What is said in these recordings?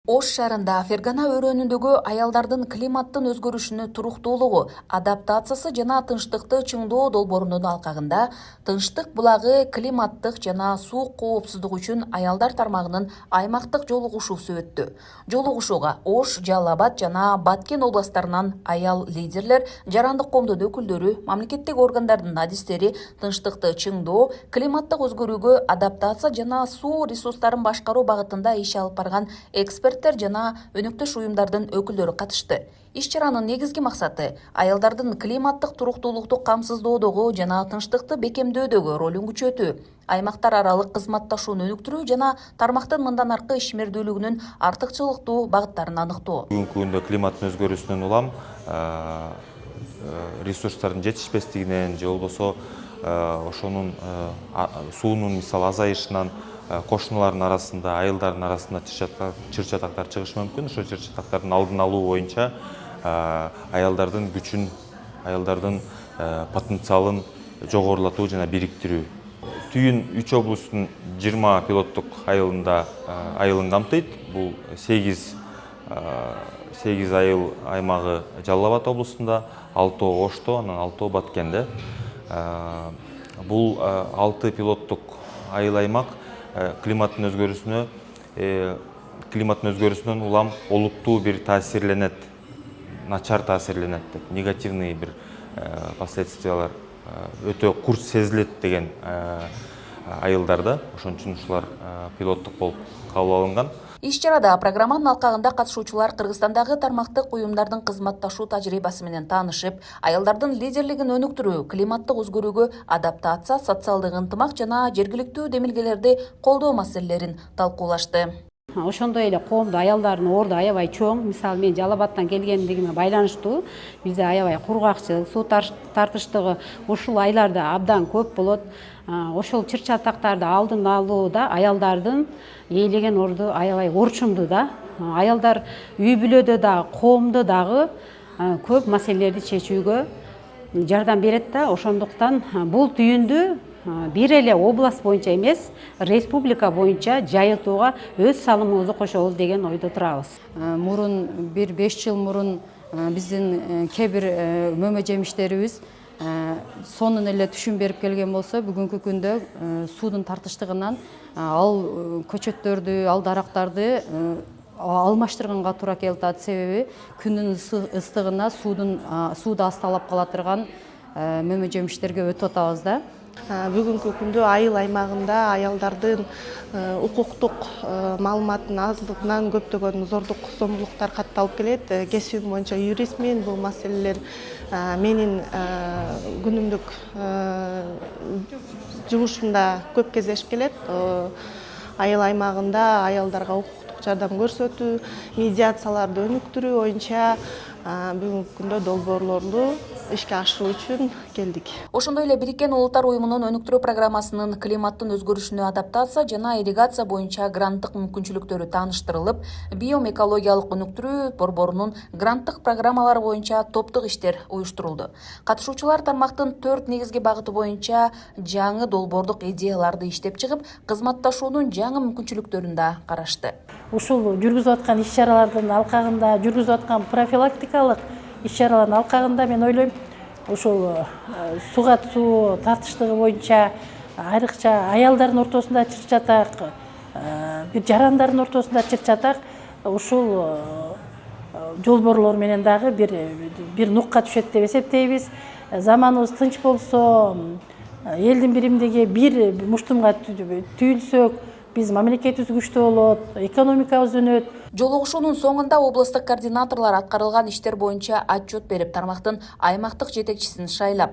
Ош шаарында Фергана өрөөнүндөгү аялдардын климаттын өзгөрүшүнө туруктуулугу, адаптациясы жана тынчтыкты чыңдоо долбоорунун алкагында Тынчтык булагы климаттык жана суу коопсуздугу үчүн аялдар тармагынын аймактык жолугушуусу өттү. Жолугушууга Ош, Жалал Абад жана Баткен областтарынан аял лидерлер, жарандык коомдун өкүлдөрү, мамлекеттик органдардын адистери, тынчтыкты чыңдоо, климаттык өзгөрүүгө адаптация жана суу ресурстарын башкаруу багытында иш алып барган эксперттер жана өнөктөш уюмдардын өкүлдөрү катышты. Иш-чаранын негизги максаты аялдардын климаттык туруктуулукту камсыздоодогу жана тынчтыкты бекемдөөдөгү ролун күчөтүү, аймактар аралык кызматташууну өнүктүрүү жана тармактын мындан аркы ишмердүүлүгүнүн артыкчылыктуу багыттарын аныктоо. Бүгүнкү күндө климаттын өзгөрүүсүнөн улам ресурстардын жетишпестигинен же болбосо ошонун суунун мисалы азайышынан кошуналардын арасында, айылдардын арасында чыр-чатактар чыгышы мүмкүн. Ошол чыр-чатактардын алдын алуу боюнча аялдардын күчүн, аялдардын потенциалын жогорулатуу жана бириктирүү. Түйүн 3 облустун 20 пилоттук айылын камтыйт. Бул 8 айыл аймагы Жалал Абад облусунда, 6 Ошто, анан 6 Баткенде. Бул 6 пилоттук айыл аймак климаттын өзгөрүүсүнөн улам олуттуу бир таасирленет, начар таасирленет деп, негативный бир последствиялар өтө курч сезилет деген айылдарда. Ошон үчүн ушулар пилоттук болуп кабыл алынган. Иш-чарада программанын алкагында катышуучулар Кыргызстандагы тармактык уюмдардын кызматташуу тажрыйбасы менен таанышып, аялдардын лидерлигин өнүктүрүү, климаттык өзгөрүүгө адаптация, социалдык ынтымак жана жергиликтүү демилгелерди колдоо маселелерин талкуулашты. Ошондой эле коомдо аялдардын орду аябай чоң. Мисалы, мен Жалал Абадтан келгендигиме байланыштуу бизде аябай кургакчылык, суу тартыштыгы ушул айларда абдан көп болот. Ошол чыр-чатактарды алдын алууда аялдардын ээлеген орду аябай орчундуу да. Аялдар үй бүлөдө да, коомдо дагы көп маселелерди чечүүгө жардам берет да. Ошондуктан бул түйүндү бир эле область боюнча эмес, республика боюнча жайылтууга өз салымыбызды кошобуз деген ойдо турабыз. Мурун бир 5 жыл мурун биздин кээ бир мөмө жемиштерибиз сонун эле түшүм берип келген болсо, бүгүнкү күндө суудун тартыштыгынан ал көчөттөрдү, ал дарактарды алмаштырганга туура келип атат. Себеби күндүн ыстыгына сууда аз талап кала турган мөмө жемиштерге өтүп атабыз да. Бүгүнкү күндө айыл аймагында аялдардын укуктук маалыматтын аздыгынан көптөгөн зордук зомбулуктар катталып келет. Кесибим боюнча юристмин, бул маселелер менин күнүмдүк жумушумда көп кездешип келет. Айыл аймагында аялдарга укуктук жардам көрсөтүү, медиацияларды өнүктүрүү боюнча бүгүнкү күндө долбоорлорду ишке ашыруу үчүн келдик. Ошондой эле Бириккен Улуттар уюмунун өнүктүрүү программасынын климаттын өзгөрүшүнө адаптация жана ирригация боюнча гранттык мүмкүнчүлүктөрү тааныштырылып, биоэкологиялык өнүктүрүү борборунун гранттык программалары боюнча топтук иштер уюштурулду. Катышуучулар тармактын 4 негизги багыты боюнча жаңы долбоордук идеяларды иштеп чыгып, кызматташуунун жаңы мүмкүнчүлүктөрүн да карашты. Ушул жүргүзүп аткан иш-чаралардын алкагында, жүргүзүп аткан профилактикалык иш-чаралардын алкагында мен ойлойм, ушул сууга суу тартыштыгы боюнча айрыкча аялдардын ортосунда чыр-чатак, бир жарандардын ортосунда чыр-чатак ушул жолборлор менен дагы бир нукка түшөт деп эсептейбиз. Заманыбыз тынч болсо, элдин биримдиги бир муштумга түйүлсөк, биз мамлекетибиз күчтүү болот, экономикабыз өнөт. Жолугушуунун соңунда облустук координаторлор аткарылган иштер боюнча отчет берип, тармактын аймактык жетекчисин шайлап,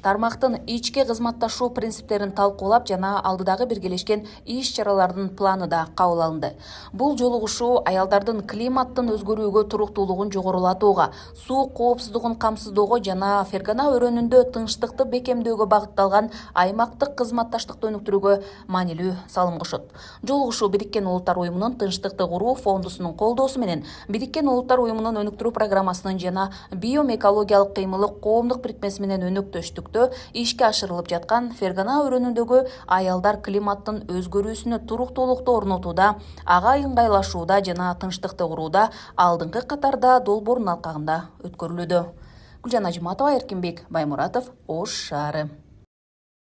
тармактын ички кызматташуу принциптерин талкуулап жана алдыдагы биргелешкен иш-чаралардын планы да кабыл алынды. Бул жолугушуу аялдардын климаттын өзгөрүүгө туруктуулугун жогорулатууга, суу коопсуздугун камсыздоого жана Фергана өрөөнүндө тынчтыкты бекемдөөгө багытталган аймактык кызматташтыкты өнүктүрүүгө маанилүү салым кошот. Жолугушуу Бириккен Улуттар уюмунун тынчтыкты куруу фондусунун колдоосу менен Бириккен Улуттар уюмунун өнүктүрүү программасынын жана биоэкологиялык кыймылы коомдук бирикмеси менен өнөктөштүк түштүктө ишке ашырылып жаткан Фергана өрөөнүндөгү аялдар климаттын өзгөрүүсүнө туруктуулукту орнотууда, ага ыңгайлашууда жана тынчтыкты курууда алдыңкы катарда долбоордун алкагында өткөрүлүүдө. Гүлжан Ажматова, Эркинбек Баймуратов, Ош шаары.